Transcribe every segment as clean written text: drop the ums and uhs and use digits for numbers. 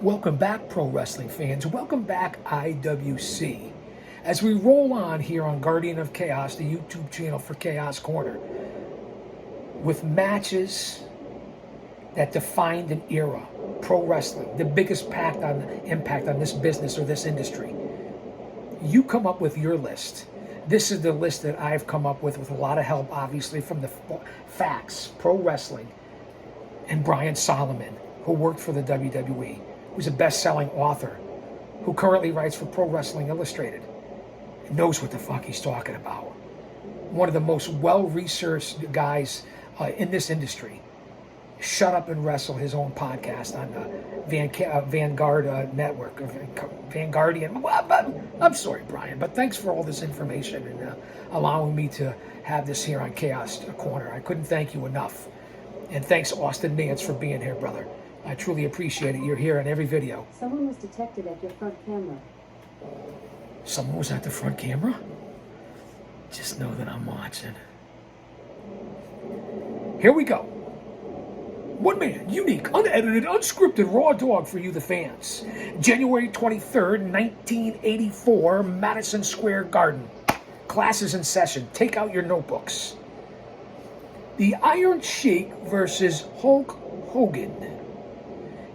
Welcome back, pro wrestling fans. Welcome back, IWC. As we roll on here on Guardian of Chaos, the YouTube channel for Chaos Corner, with matches that defined an era, pro wrestling, the biggest impact on this business or this industry. You come up with your list. This is the list that I've come up with a lot of help, obviously, from the Facts, Pro Wrestling, and Brian Solomon, who worked for the WWE, who's a best-selling author, who currently writes for Pro Wrestling Illustrated, and knows what the fuck he's talking about. One of the most well-researched guys in this industry. Shut Up and Wrestle, his own podcast on Vanguard Network, or Vanguardian. I'm sorry, Brian, but thanks for all this information and allowing me to have this here on Chaos Corner. I couldn't thank you enough. And thanks, Austin Nance, for being here, brother. I truly appreciate it. You're here in every video. Someone was detected at your front camera. Someone was at the front camera? Just know that I'm watching. Here we go. One man, unique, unedited, unscripted, raw dog for you, the fans. January 23rd, 1984, Madison Square Garden. Classes in session. Take out your notebooks. The Iron Sheik versus Hulk Hogan.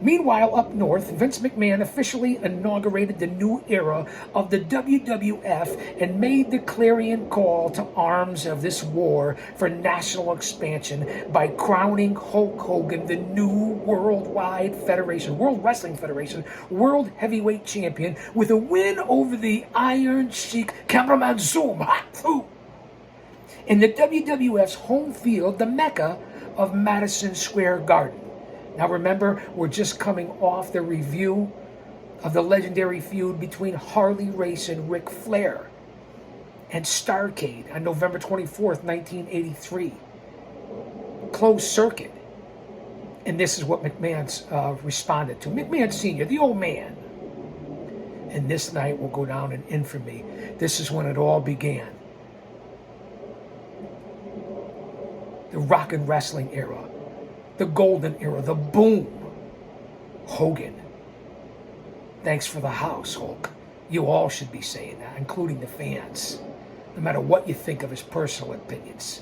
Meanwhile, up north, Vince McMahon officially inaugurated the new era of the WWF and made the clarion call to arms of this war for national expansion by crowning Hulk Hogan the new World Wrestling Federation, World Heavyweight Champion with a win over the Iron Sheik. Cameraman zoom. In the WWF's home field, the Mecca of Madison Square Garden. Now remember, we're just coming off the review of the legendary feud between Harley Race and Ric Flair and Starrcade on November 24th, 1983. Closed circuit. And this is what McMahon's responded to. McMahon Sr., the old man. And this night will go down in infamy. This is when it all began. The rock and wrestling era. The golden era, the boom. Hogan. Thanks for the house, Hulk. You all should be saying that, including the fans, no matter what you think of his personal opinions.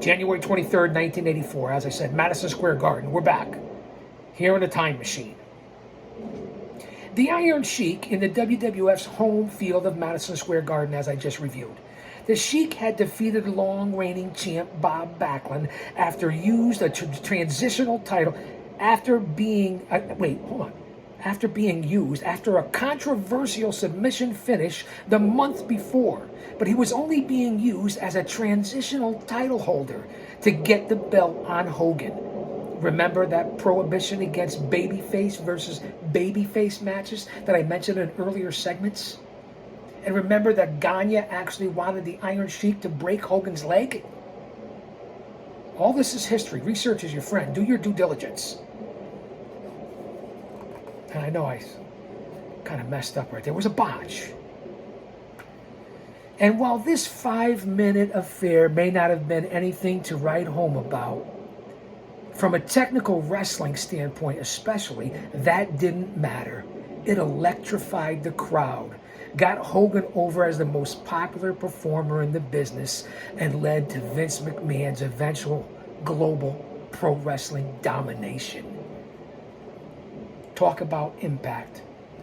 January 23rd, 1984, as I said, Madison Square Garden. We're back. Here in a time machine. The Iron Sheik in the WWF's home field of Madison Square Garden, as I just reviewed. The Sheik had defeated long-reigning champ Bob Backlund after used a transitional title after being used after a controversial submission finish the month before. But he was only being used as a transitional title holder to get the belt on Hogan. Remember that prohibition against babyface versus babyface matches that I mentioned in earlier segments? And remember that Gagne actually wanted the Iron Sheik to break Hogan's leg? All this is history. Research is your friend. Do your due diligence. And I know I kind of messed up right there. It was a botch. And while this 5-minute affair may not have been anything to write home about, from a technical wrestling standpoint especially, that didn't matter. It electrified the crowd, got Hogan over as the most popular performer in the business, and led to Vince McMahon's eventual global pro wrestling domination. Talk about impact.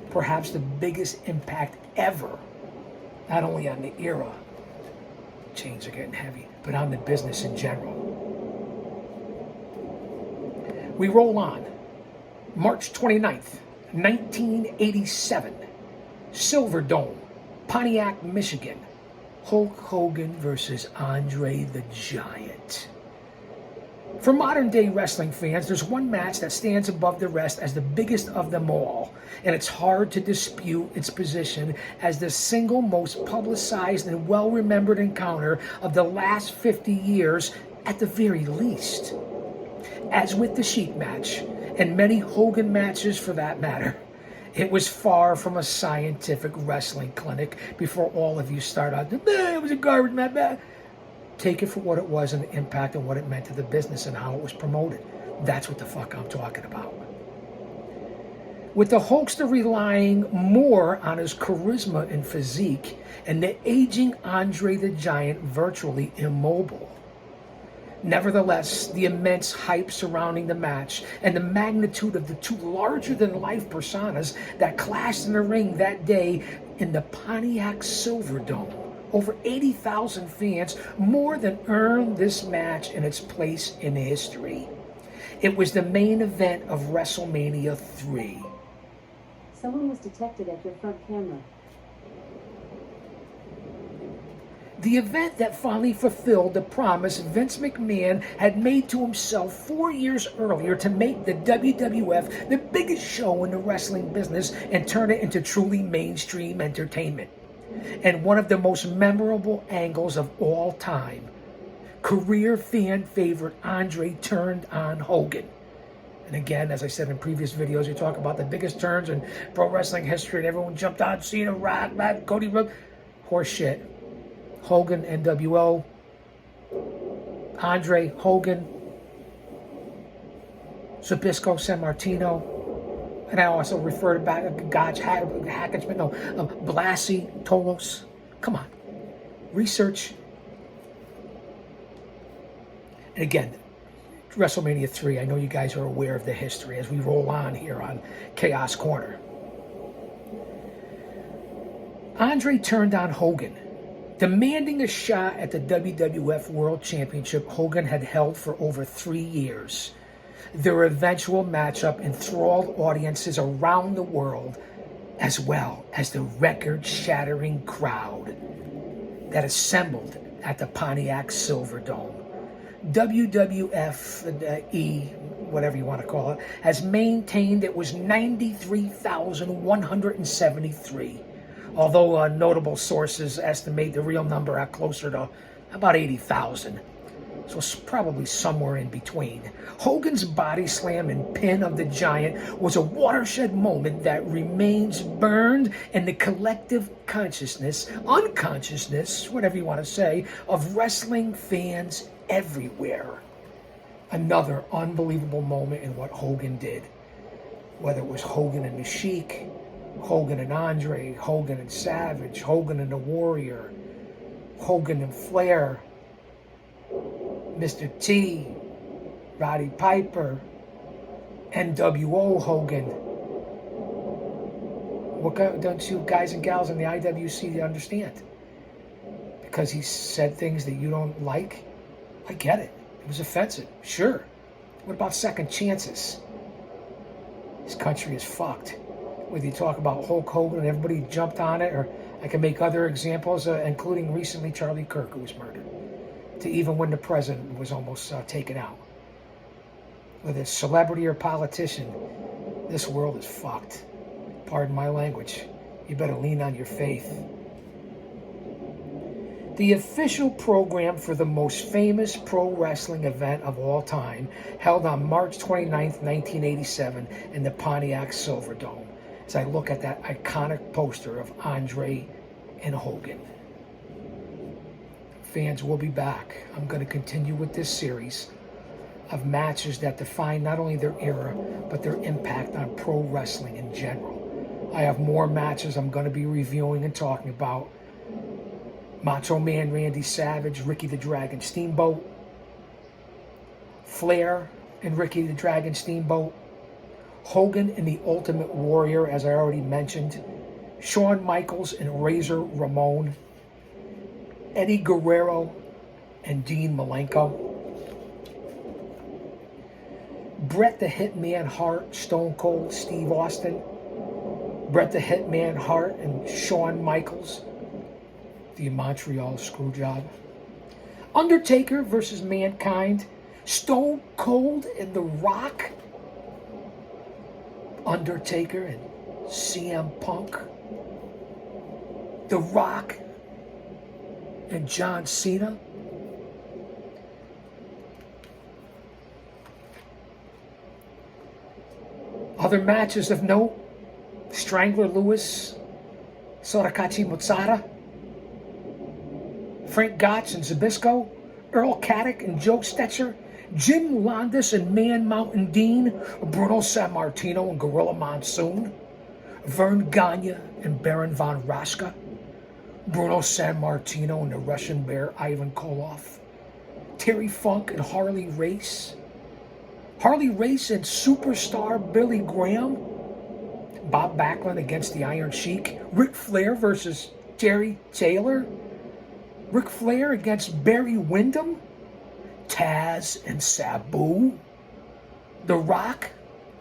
Perhaps the biggest impact ever. Not only on the era, chains are getting heavy, but on the business in general. We roll on. March 29th, 1987. Silver Dome, Pontiac, Michigan. Hulk Hogan versus Andre the Giant. For modern day wrestling fans, there's one match that stands above the rest as the biggest of them all, and it's hard to dispute its position as the single most publicized and well-remembered encounter of the last 50 years at the very least. As with the Sheik match, and many Hogan matches for that matter, it was far from a scientific wrestling clinic before all of you start out, it was a garbage match. Take it for what it was and the impact and what it meant to the business and how it was promoted. That's what the fuck I'm talking about. with the Hulkster relying more on his charisma and physique, and the aging Andre the Giant virtually immobile. Nevertheless, the immense hype surrounding the match and the magnitude of the two larger-than-life personas that clashed in the ring that day in the Pontiac Silverdome, over 80,000 fans, more than earned this match in its place in history. It was the main event of WrestleMania 3. Someone was detected at your front camera. The event that finally fulfilled the promise Vince McMahon had made to himself 4 years earlier to make the WWF the biggest show in the wrestling business and turn it into truly mainstream entertainment. And one of the most memorable angles of all time, career fan favorite Andre turned on Hogan. And again, as I said in previous videos, you talk about the biggest turns in pro wrestling history and everyone jumped on Cena, Rock, Cody Rhodes. Horse shit. Hogan, NWO, Andre, Hogan, Zbyszko, San Martino, and I also refer to back Blassie, Tolos. Come on, research. And again, WrestleMania 3, I know you guys are aware of the history as we roll on here on Chaos Corner. Andre turned on Hogan, demanding a shot at the WWF World Championship Hogan had held for over 3 years. Their eventual matchup enthralled audiences around the world, as well as the record-shattering crowd that assembled at the Pontiac Silverdome. WWF, whatever you want to call it, has maintained it was 93,173. Although notable sources estimate the real number at closer to about 80,000. So it's probably somewhere in between. Hogan's body slam and pin of the Giant was a watershed moment that remains burned in the collective consciousness, unconsciousness, whatever you want to say, of wrestling fans everywhere. Another unbelievable moment in what Hogan did. Whether it was Hogan and the Sheik, Hogan and Andre, Hogan and Savage, Hogan and the Warrior, Hogan and Flair, Mr. T, Roddy Piper, NWO Hogan. What don't you guys and gals in the IWC understand? Because he said things that you don't like? I get it. It was offensive. Sure. What about second chances? This country is fucked. Whether you talk about Hulk Hogan and everybody jumped on it, or I can make other examples, including recently Charlie Kirk, who was murdered, to even when the president was almost taken out. Whether it's celebrity or politician, this world is fucked. Pardon my language. You better lean on your faith. The official program for the most famous pro wrestling event of all time, held on March 29th, 1987 in the Pontiac Silverdome, as I look at that iconic poster of Andre and Hogan. Fans, will be back. I'm going to continue with this series of matches that define not only their era, but their impact on pro wrestling in general. I have more matches I'm going to be reviewing and talking about. Macho Man Randy Savage, Ricky the Dragon Steamboat, Flair and Ricky the Dragon Steamboat, Hogan and the Ultimate Warrior, as I already mentioned, Shawn Michaels and Razor Ramon, Eddie Guerrero and Dean Malenko, Bret the Hitman Hart, Stone Cold Steve Austin, Bret the Hitman Hart and Shawn Michaels, the Montreal Screwjob, Undertaker versus Mankind, Stone Cold and The Rock, Undertaker and CM Punk, The Rock and John Cena, other matches of note: Strangler Lewis, Sorakachi Motsada, Frank Gotch and Zbyszko, Earl Caddick and Joe Stetcher, Jim Landis and Man Mountain Dean, Bruno Sammartino and Gorilla Monsoon, Vern Gagne and Baron von Raschke, Bruno Sammartino and the Russian Bear Ivan Koloff, Terry Funk and Harley Race and superstar Billy Graham, Bob Backlund against the Iron Sheik, Ric Flair versus Terry Taylor, Ric Flair against Barry Windham, Taz and Sabu, The Rock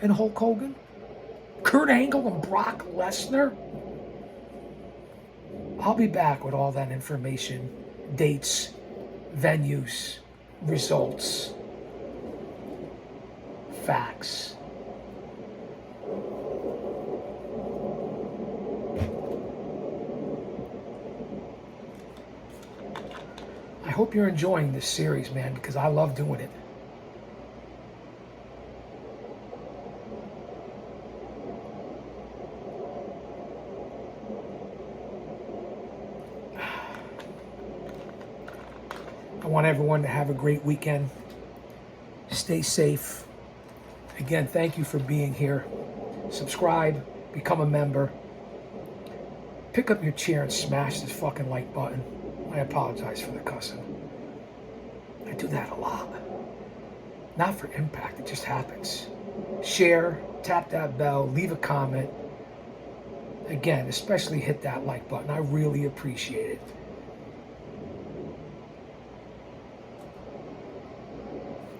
and Hulk Hogan, Kurt Angle and Brock Lesnar. I'll be back with all that information, dates, venues, results, facts. I hope you're enjoying this series, man, because I love doing it. I want everyone to have a great weekend. Stay safe. Again, thank you for being here. Subscribe, become a member. Pick up your chair and smash this fucking like button. I apologize for the cussing. I do that a lot. Not for impact, it just happens. Share, tap that bell, leave a comment. Again, especially hit that like button. I really appreciate it.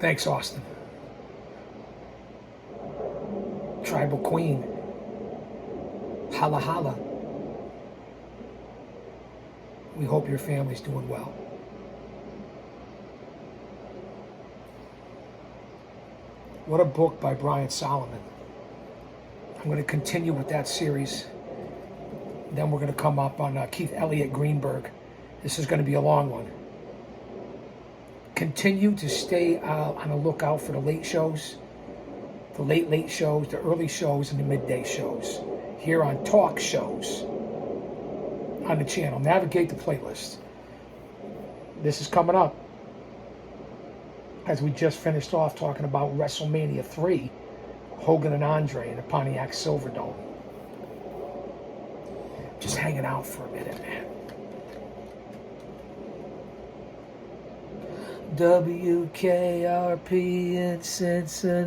Thanks, Austin. Tribal Queen. Holla holla. We hope your family's doing well. What a book by Brian Solomon. I'm going to continue with that series. Then we're going to come up on Keith Elliott Greenberg. This is going to be a long one. Continue to stay on the lookout for the late shows, the late shows, the early shows, and the midday shows here on Talk Shows on the channel. Navigate the playlist. This is coming up as we just finished off talking about WrestleMania 3, Hogan and Andre in the Pontiac Silverdome. Just hanging out for a minute, man. WKRP in Cincinnati.